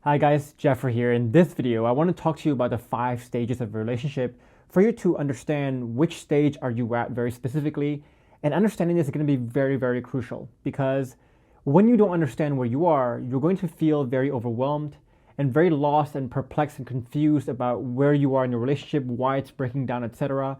Hi guys, Geoffrey here. In this video, I want to talk to you about the 5 stages of a relationship for you to understand which stage are you at very specifically. And understanding this is going to be very, very crucial because when you don't understand where you are, you're going to feel very overwhelmed and very lost and perplexed and confused about where you are in your relationship, why it's breaking down, etc.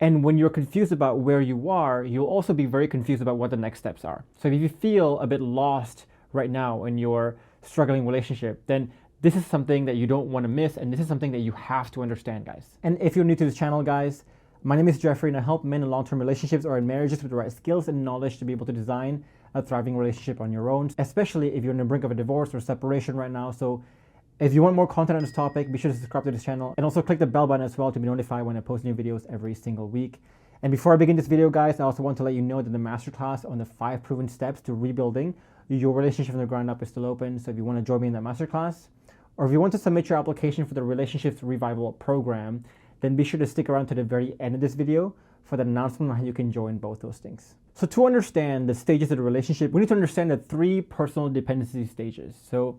And when you're confused about where you are, you'll also be very confused about what the next steps are. So if you feel a bit lost right now in your struggling relationship, then this is something that you don't want to miss, and this is something that you have to understand, guys. And if you're new to this channel, guys, my name is Geoffrey, and I help men in long-term relationships or in marriages with the right skills and knowledge to be able to design a thriving relationship on your own, especially if you're on the brink of a divorce or separation right now. So if you want more content on this topic, be sure to subscribe to this channel and also click the bell button as well to be notified when I post new videos every single week. And before I begin this video, guys, I also want to let you know that the masterclass on the 5 proven steps to rebuilding your relationship from the ground up is still open. So if you want to join me in that masterclass, or if you want to submit your application for the Relationships Revival program, then be sure to stick around to the very end of this video for the announcement on how you can join both those things. So to understand the stages of the relationship, we need to understand the 3 personal dependency stages. So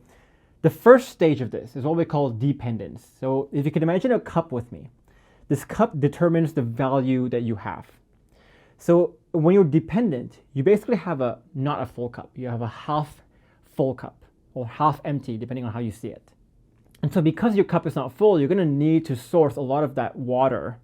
the first stage of this is what we call dependence. So if you can imagine a cup with me, this cup determines the value that you have. So when you're dependent, you basically have not a full cup. You have a half full cup or half empty, depending on how you see it. And so because your cup is not full, you're going to need to source a lot of that water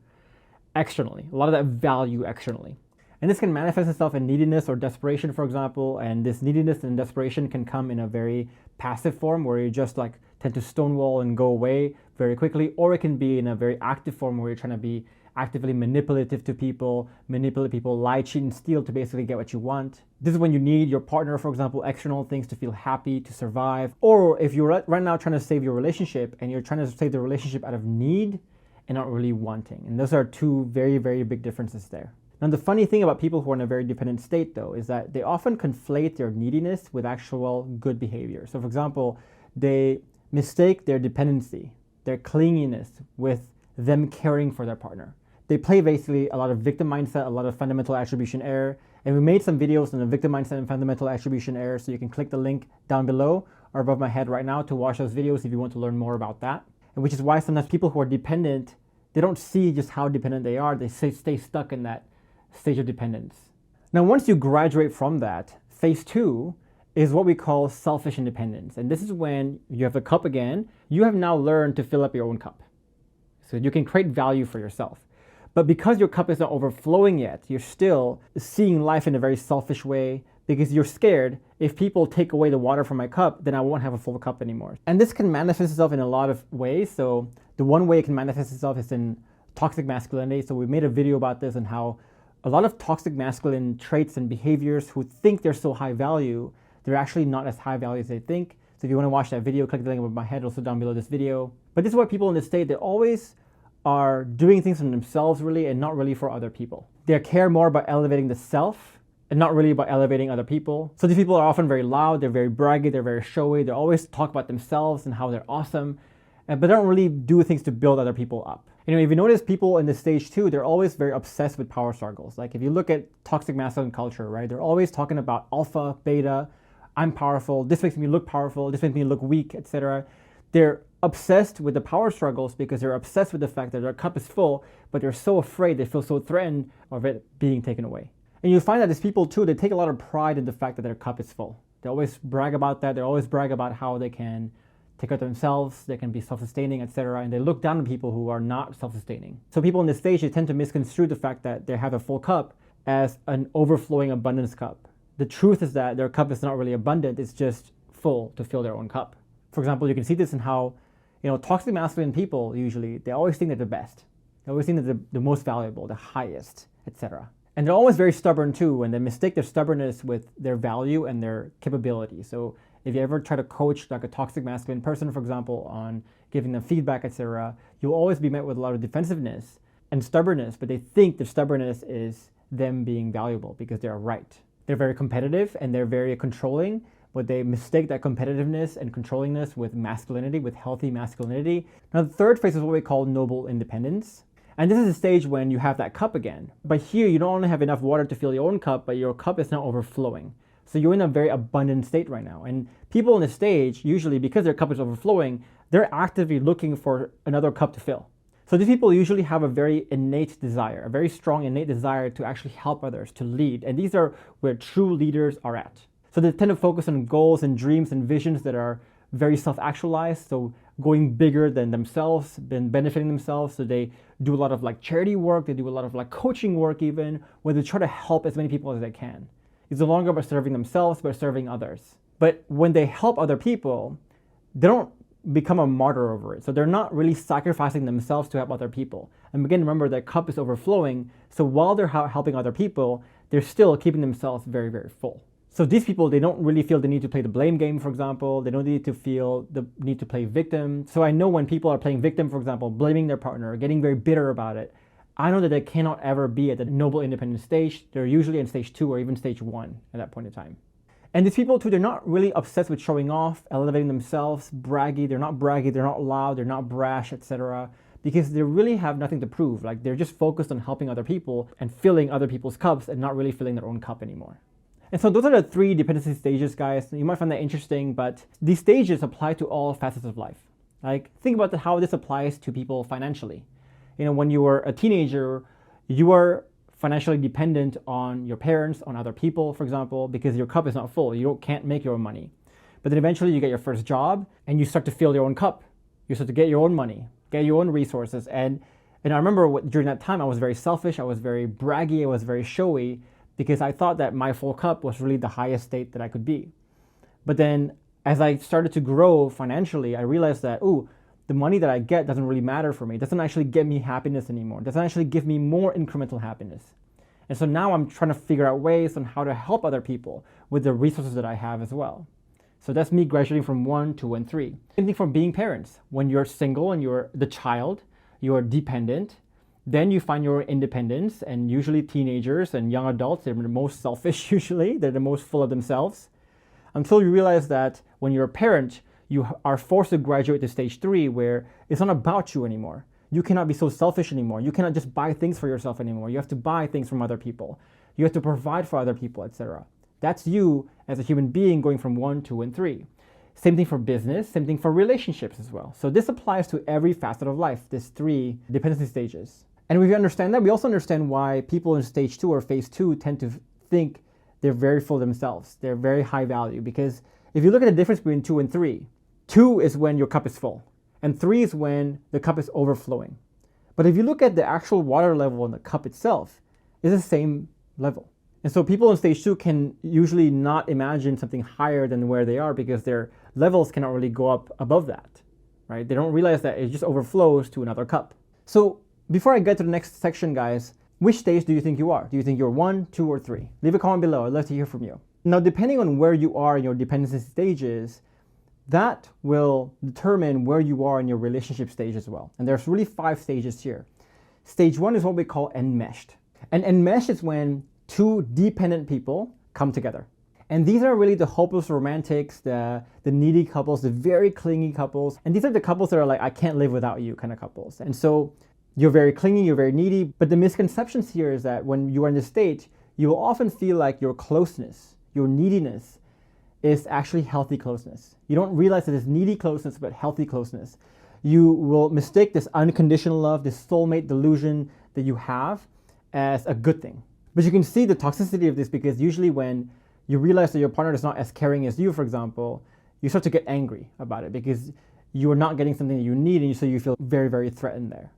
externally, a lot of that value externally. And this can manifest itself in neediness or desperation, for example. And this neediness and desperation can come in a very passive form where you just like tend to stonewall and go away very quickly. Or it can be in a very active form where you're trying to be actively manipulative to people, manipulate people, lie, cheat, and steal to basically get what you want. This is when you need your partner, for example, external things to feel happy, to survive. Or if you're right now trying to save your relationship and you're trying to save the relationship out of need and not really wanting. And those are 2 very, very big differences there. Now, the funny thing about people who are in a very dependent state, though, is that they often conflate their neediness with actual good behavior. So, for example, they mistake their dependency, their clinginess, with them caring for their partner. They play basically a lot of victim mindset, a lot of fundamental attribution error. And we made some videos on the victim mindset and fundamental attribution error, so you can click the link down below or above my head right now to watch those videos if you want to learn more about that. And which is why sometimes people who are dependent, they don't see just how dependent they are. They stay stuck in that stage of dependence. Now, once you graduate from that, phase 2 is what we call selfish independence. And this is when you have the cup again. You have now learned to fill up your own cup. So you can create value for yourself. But because your cup is not overflowing yet, you're still seeing life in a very selfish way because you're scared if people take away the water from my cup, then I won't have a full cup anymore. And this can manifest itself in a lot of ways. So the one way it can manifest itself is in toxic masculinity. So we made a video about this and how a lot of toxic masculine traits and behaviors who think they're so high value, they're actually not as high value as they think. So if you want to watch that video, click the link above my head, also down below this video. But this is why people in this state, they always are doing things for themselves really and not really for other people. They care more about elevating the self and not really about elevating other people. So these people are often very loud, they're very braggy, they're very showy, they always talk about themselves and how they're awesome, but they don't really do things to build other people up. You know, if you notice people in this stage too, they're always very obsessed with power struggles. Like if you look at toxic masculine culture, right, they're always talking about alpha, beta, I'm powerful, this makes me look powerful, this makes me look weak, etc. They're obsessed with the power struggles because they're obsessed with the fact that their cup is full, but they're so afraid, they feel so threatened of it being taken away. And you find that these people too, they take a lot of pride in the fact that their cup is full. They always brag about that. They always brag about how they can take care of themselves, they can be self-sustaining, etc. And they look down on people who are not self-sustaining. So people in this stage, they tend to misconstrue the fact that they have a full cup as an overflowing abundance cup. The truth is that their cup is not really abundant, it's just full to fill their own cup. For example, you can see this in how, toxic masculine people usually, they always think they're the best. They always think that they're the most valuable, the highest, etc. And they're always very stubborn too, and they mistake their stubbornness with their value and their capability. So if you ever try to coach like a toxic masculine person, for example, on giving them feedback, etc., you'll always be met with a lot of defensiveness and stubbornness, but they think their stubbornness is them being valuable because they're right. They're very competitive and they're very controlling, but they mistake that competitiveness and controllingness with masculinity, with healthy masculinity. Now, the third phase is what we call noble independence. And this is a stage when you have that cup again. But here, you don't only have enough water to fill your own cup, but your cup is now overflowing. So you're in a very abundant state right now. And people in this stage, usually because their cup is overflowing, they're actively looking for another cup to fill. So these people usually have a very innate desire, a very strong innate desire to actually help others, to lead. And these are where true leaders are at. So they tend to focus on goals and dreams and visions that are very self-actualized. So going bigger than themselves, than benefiting themselves. So they do a lot of like charity work. They do a lot of like coaching work even, where they try to help as many people as they can. It's no longer about serving themselves, but serving others. But when they help other people, they don't become a martyr over it. So they're not really sacrificing themselves to help other people. And again, remember that cup is overflowing. So while they're helping other people, they're still keeping themselves very, very full. So these people, they don't really feel the need to play the blame game, for example. They don't need to feel the need to play victim. So I know when people are playing victim, for example, blaming their partner, getting very bitter about it, I know that they cannot ever be at the noble independent stage. They're usually in stage 2 or even stage 1 at that point in time. And these people too, they're not really obsessed with showing off, elevating themselves, braggy. They're not loud, they're not brash, etc. Because they really have nothing to prove. Like they're just focused on helping other people and filling other people's cups and not really filling their own cup anymore. And so those are the 3 dependency stages, guys. You might find that interesting, but these stages apply to all facets of life. Like think about how this applies to people financially. You know, when you were a teenager, you are financially dependent on your parents, on other people, for example, because your cup is not full. You can't make your own money. But then eventually you get your first job and you start to fill your own cup. You start to get your own money, get your own resources. And I remember during that time, I was very selfish. I was very braggy. I was very showy because I thought that my full cup was really the highest state that I could be. But then as I started to grow financially, I realized that, the money that I get doesn't really matter for me. It doesn't actually get me happiness anymore. It doesn't actually give me more incremental happiness. And so now I'm trying to figure out ways on how to help other people with the resources that I have as well. So that's me graduating from 1, 2, and 3. Same thing for being parents. When you're single and you're the child, you're dependent, then you find your independence, and usually teenagers and young adults, they're the most selfish usually. They're the most full of themselves. Until you realize that when you're a parent, you are forced to graduate to stage 3 where it's not about you anymore. You cannot be so selfish anymore. You cannot just buy things for yourself anymore. You have to buy things from other people. You have to provide for other people, etc. That's you as a human being going from 1, 2, and 3. Same thing for business, same thing for relationships as well. So this applies to every facet of life, these 3 dependency stages. And when we understand that, we also understand why people in stage 2 or phase 2 tend to think they're very full themselves. They're very high value, because if you look at the difference between 2 and 3, 2 is when your cup is full, and 3 is when the cup is overflowing. But if you look at the actual water level in the cup itself, it's the same level. And so people in stage 2 can usually not imagine something higher than where they are because their levels cannot really go up above that, right? They don't realize that it just overflows to another cup. So before I get to the next section, guys, which stage do you think you are? Do you think you're 1, 2, or 3? Leave a comment below. I'd love to hear from you. Now, depending on where you are in your dependency stages, that will determine where you are in your relationship stage as well. And there's really 5 stages here. Stage 1 is what we call enmeshed. And enmeshed is when 2 dependent people come together. And these are really the hopeless romantics, the needy couples, the very clingy couples. And these are the couples that are like, I can't live without you kind of couples. And so you're very clingy, you're very needy. But the misconceptions here is that when you are in this state, you will often feel like your closeness, your neediness, is actually healthy closeness. You don't realize that it's needy closeness, but healthy closeness. You will mistake this unconditional love, this soulmate delusion that you have as a good thing. But you can see the toxicity of this because usually when you realize that your partner is not as caring as you, for example, you start to get angry about it because you are not getting something that you need, and so you feel very, very threatened there.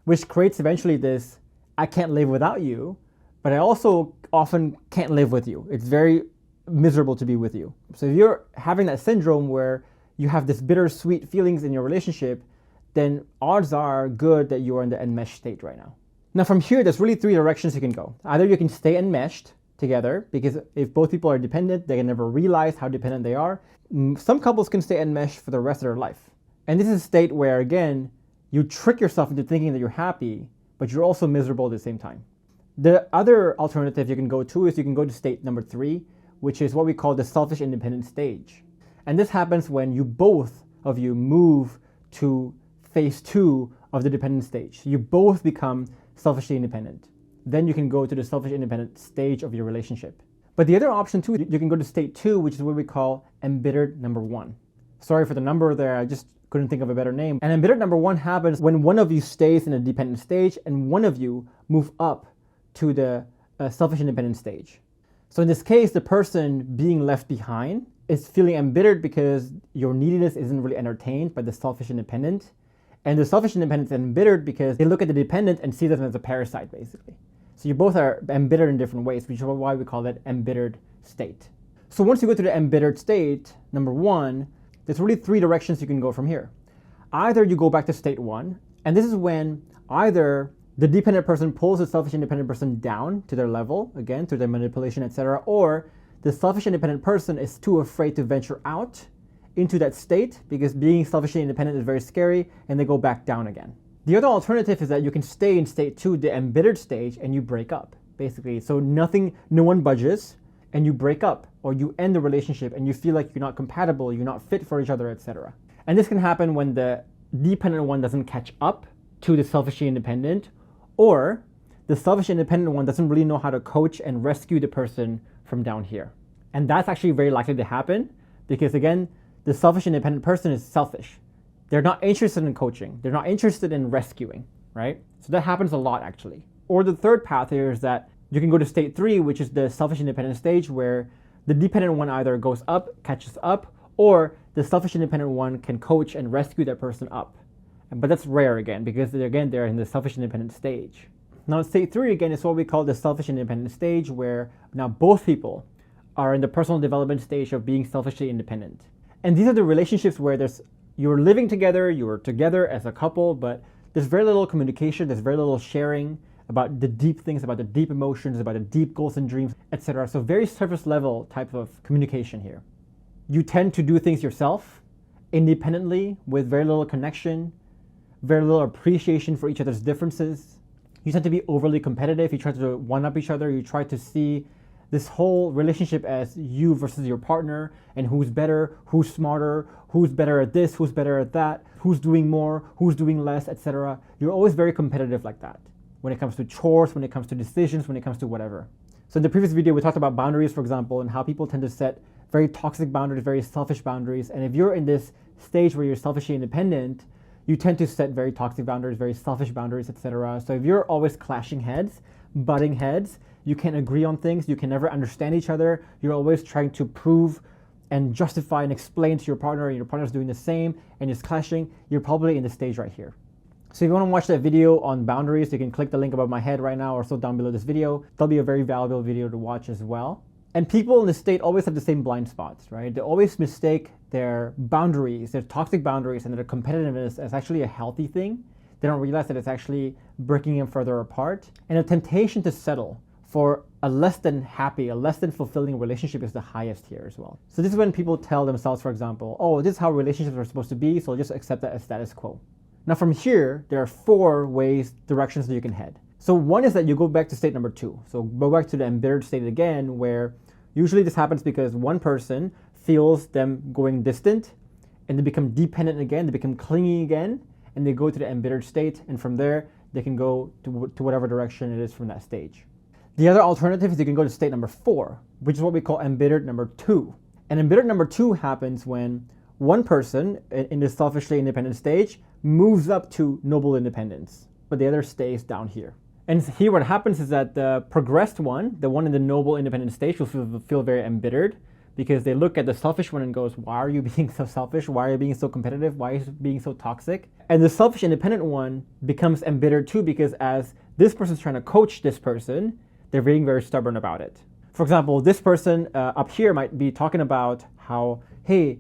Which creates eventually this, I can't live without you, but I also often can't live with you. It's very miserable to be with you. So if you're having that syndrome where you have this bittersweet feelings in your relationship, then odds are good that you are in the enmeshed state right now. Now from here, there's really 3 directions you can go. Either you can stay enmeshed together, because if both people are dependent, they can never realize how dependent they are. Some couples can stay enmeshed for the rest of their life. And this is a state where, again, you trick yourself into thinking that you're happy, but you're also miserable at the same time. The other alternative you can go to is you can go to state number 3, which is what we call the selfish independent stage. And this happens when both of you move to phase 2 of the dependent stage. You both become selfishly independent. Then you can go to the selfish independent stage of your relationship. But the other option too, you can go to state 2, which is what we call embittered number 1. Sorry for the number there, I just couldn't think of a better name. And embittered number 1 happens when one of you stays in a dependent stage and one of you move up to the selfish independent stage. So in this case, the person being left behind is feeling embittered because your neediness isn't really entertained by the selfish independent. And the selfish independent is embittered because they look at the dependent and see them as a parasite, basically. So you both are embittered in different ways, which is why we call it embittered state. So once you go to the embittered state, number 1, there's really 3 directions you can go from here. Either you go back to state 1, and this is when either the dependent person pulls the selfish independent person down to their level, again, through their manipulation, etc., or the selfish independent person is too afraid to venture out into that state because being selfishly independent is very scary, and they go back down again. The other alternative is that you can stay in state 2, the embittered stage, and you break up, basically. So no one budges, and you break up, or you end the relationship, and you feel like you're not compatible, you're not fit for each other, etc. And this can happen when the dependent one doesn't catch up to the selfishly independent, or the selfish independent one doesn't really know how to coach and rescue the person from down here. And that's actually very likely to happen because, again, the selfish independent person is selfish. They're not interested in coaching. They're not interested in rescuing, right? So that happens a lot, actually. Or the third path here is that you can go to state 3, which is the selfish independent stage, where the dependent one either goes up, catches up, or the selfish independent one can coach and rescue that person up. But that's rare again, because again, they're in the selfish independent stage. Now state 3 again is what we call the selfish independent stage, where now both people are in the personal development stage of being selfishly independent. And these are the relationships where you're living together, you're together as a couple, but there's very little communication, there's very little sharing about the deep things, about the deep emotions, about the deep goals and dreams, etc. So very surface level type of communication here. You tend to do things yourself, independently, with very little connection, very little appreciation for each other's differences. You tend to be overly competitive. You try to one-up each other. You try to see this whole relationship as you versus your partner, and who's better, who's smarter, who's better at this, who's better at that, who's doing more, who's doing less, etc. You're always very competitive like that when it comes to chores, when it comes to decisions, when it comes to whatever. So in the previous video, we talked about boundaries, for example, and how people tend to set very toxic boundaries, very selfish boundaries. And if you're in this stage where you're selfishly independent, you tend to set very toxic boundaries, very selfish boundaries, etc. So if you're always clashing heads, butting heads, you can't agree on things, you can never understand each other, you're always trying to prove and justify and explain to your partner, and your partner's doing the same, and it's clashing, you're probably in the stage right here. So if you want to watch that video on boundaries, you can click the link above my head right now or so down below this video. That'll be a very valuable video to watch as well. And people in this state always have the same blind spots, right? They always mistake their boundaries, their toxic boundaries, and their competitiveness as actually a healthy thing. They don't realize that it's actually breaking them further apart. And the temptation to settle for a less than happy, a less than fulfilling relationship is the highest here as well. So this is when people tell themselves, for example, oh, this is how relationships are supposed to be, so just accept that as status quo. Now from here, there are 4 directions that you can head. So one is that you go back to state number 2. So go back to the embittered state again, where usually this happens because one person feels them going distant, and they become dependent again, they become clingy again, and they go to the embittered state, and from there, they can go to whatever direction it is from that stage. The other alternative is you can go to state number 4, which is what we call embittered number 2. And embittered number 2 happens when one person in the selfishly independent stage moves up to noble independence, but the other stays down here. And here what happens is that the progressed one, the one in the noble independent stage, will feel very embittered because they look at the selfish one and goes, why are you being so selfish? Why are you being so competitive? Why are you being so toxic? And the selfish independent one becomes embittered too, because as this person's trying to coach this person, they're being very stubborn about it. For example, this person up here might be talking about how, hey,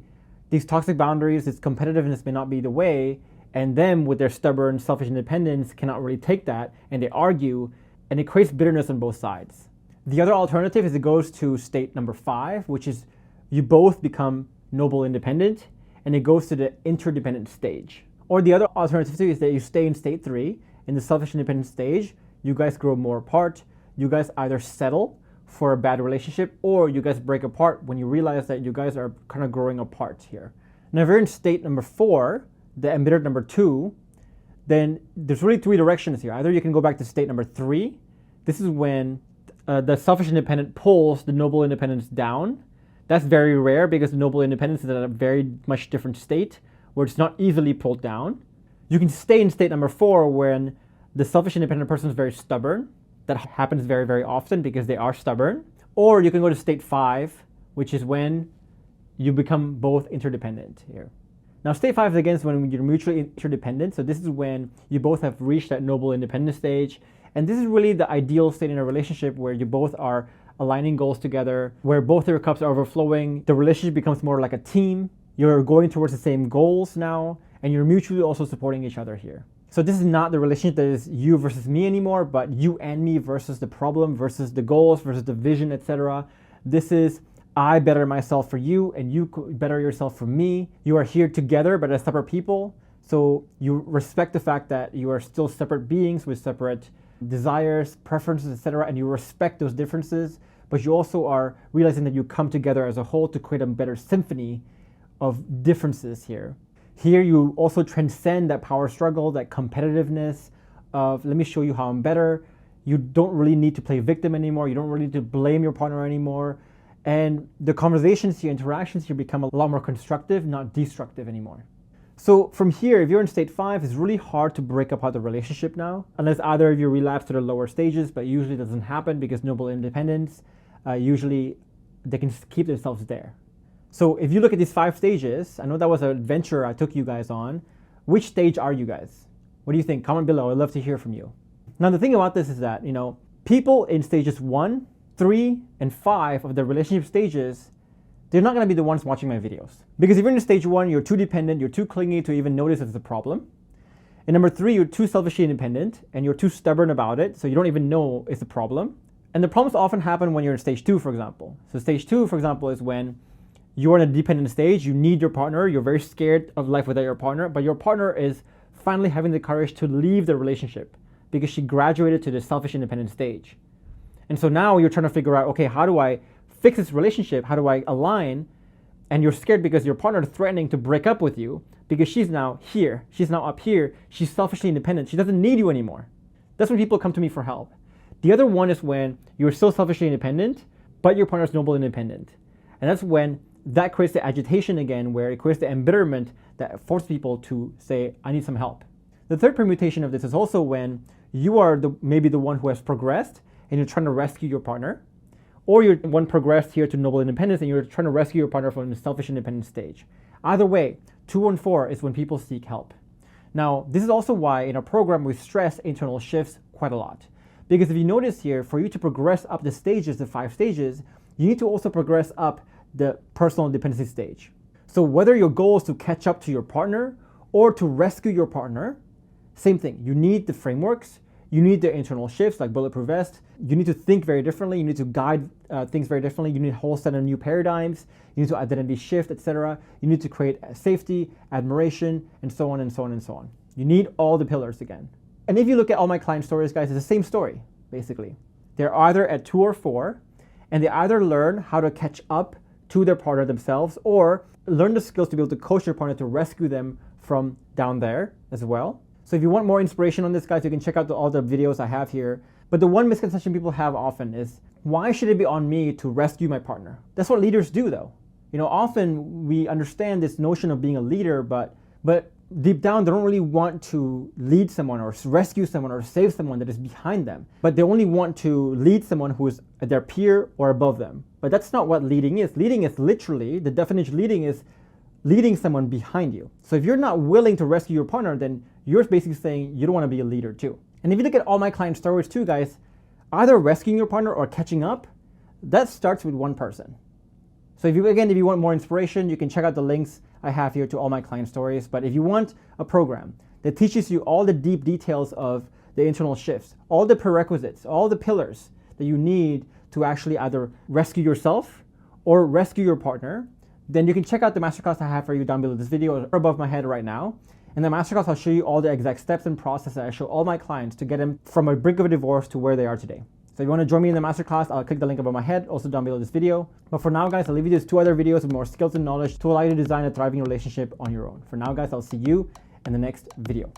these toxic boundaries, this competitiveness may not be the way, and them with their stubborn, selfish independence cannot really take that, and they argue, and it creates bitterness on both sides. The other alternative is it goes to state number 5, which is you both become noble independent, and it goes to the interdependent stage. Or the other alternative too is that you stay in state 3, in the selfish independent stage, you guys grow more apart, you guys either settle for a bad relationship, or you guys break apart when you realize that you guys are kind of growing apart here. Now if you're in state number 4, the embittered number 2, then there's really 3 directions here. Either you can go back to state number 3. This is when the selfish independent pulls the noble independence down. That's very rare because the noble independence is at a very much different state where it's not easily pulled down. You can stay in state number 4 when the selfish independent person is very stubborn. That happens very, very often because they are stubborn. Or you can go to state 5, which is when you become both interdependent here. Now, state 5 is again when you're mutually interdependent. So this is when you both have reached that noble independent stage. And this is really the ideal state in a relationship where you both are aligning goals together, where both your cups are overflowing. The relationship becomes more like a team. You're going towards the same goals now, and you're mutually also supporting each other here. So this is not the relationship that is you versus me anymore, but you and me versus the problem, versus the goals, versus the vision, etc. This is I better myself for you, and you better yourself for me. You are here together, but as separate people. So you respect the fact that you are still separate beings with separate desires, preferences, etc. And you respect those differences, but you also are realizing that you come together as a whole to create a better symphony of differences here. Here you also transcend that power struggle, that competitiveness of let me show you how I'm better. You don't really need to play victim anymore. You don't really need to blame your partner anymore. And the conversations here, interactions here become a lot more constructive, not destructive anymore. So from here, if you're in state 5, it's really hard to break apart the relationship now, unless either of you relapse to the lower stages, but usually it doesn't happen because noble independence, usually they can keep themselves there. So if you look at these 5 stages, I know that was an adventure I took you guys on. Which stage are you guys? What do you think? Comment below. I'd love to hear from you. Now the thing about this is that, people in stages 1, 3, and 5 of the relationship stages, they're not going to be the ones watching my videos. Because if you're in stage 1, you're too dependent, you're too clingy to even notice it's a problem. And number 3, you're too selfishly independent and you're too stubborn about it, so you don't even know it's a problem. And the problems often happen when you're in stage 2, for example. So stage 2, for example, is when you're in a dependent stage, you need your partner, you're very scared of life without your partner, but your partner is finally having the courage to leave the relationship because she graduated to the selfish independent stage. And so now you're trying to figure out, okay, how do I fix this relationship? How do I align? And you're scared because your partner is threatening to break up with you because she's now here. She's now up here. She's selfishly independent. She doesn't need you anymore. That's when people come to me for help. The other one is when you're still selfishly independent, but your partner's noble independent. And that's when that creates the agitation again, where it creates the embitterment that forces people to say, I need some help. The third permutation of this is also when you are maybe the one who has progressed and you're trying to rescue your partner, or you're one progressed here to noble independence and you're trying to rescue your partner from the selfish independent stage. Either way, 2 and 4 is when people seek help. Now, this is also why in our program we stress internal shifts quite a lot. Because if you notice here, for you to progress up the stages, the 5 stages, you need to also progress up the personal dependency stage. So whether your goal is to catch up to your partner or to rescue your partner, same thing. You need the frameworks, you need the internal shifts like Bulletproof Vest, you need to think very differently, you need to guide things very differently, you need a whole set of new paradigms, you need to identity shift, etc. You need to create safety, admiration, and so on and so on and so on. You need all the pillars again. And if you look at all my client stories, guys, it's the same story, basically. They're either at 2 or 4, and they either learn how to catch up to their partner themselves or learn the skills to be able to coach their partner to rescue them from down there as well. So if you want more inspiration on this, guys, you can check out all the videos I have here. But the one misconception people have often is, why should it be on me to rescue my partner? That's what leaders do, though. Often we understand this notion of being a leader, but deep down, they don't really want to lead someone or rescue someone or save someone that is behind them. But they only want to lead someone who is their peer or above them. But that's not what leading is. Leading is literally, the definition of leading is leading someone behind you. So if you're not willing to rescue your partner, then you're basically saying you don't want to be a leader too. And if you look at all my client stories too, guys, either rescuing your partner or catching up, that starts with one person. So if you want more inspiration, you can check out the links I have here to all my client stories. But if you want a program that teaches you all the deep details of the internal shifts, all the prerequisites, all the pillars that you need to actually either rescue yourself or rescue your partner, then you can check out the masterclass I have for you down below this video or above my head right now. In the masterclass, I'll show you all the exact steps and process that I show all my clients to get them from a brink of a divorce to where they are today. So if you want to join me in the masterclass, I'll click the link above my head, also down below this video. But for now, guys, I'll leave you these 2 other videos with more skills and knowledge to allow you to design a thriving relationship on your own. For now, guys, I'll see you in the next video.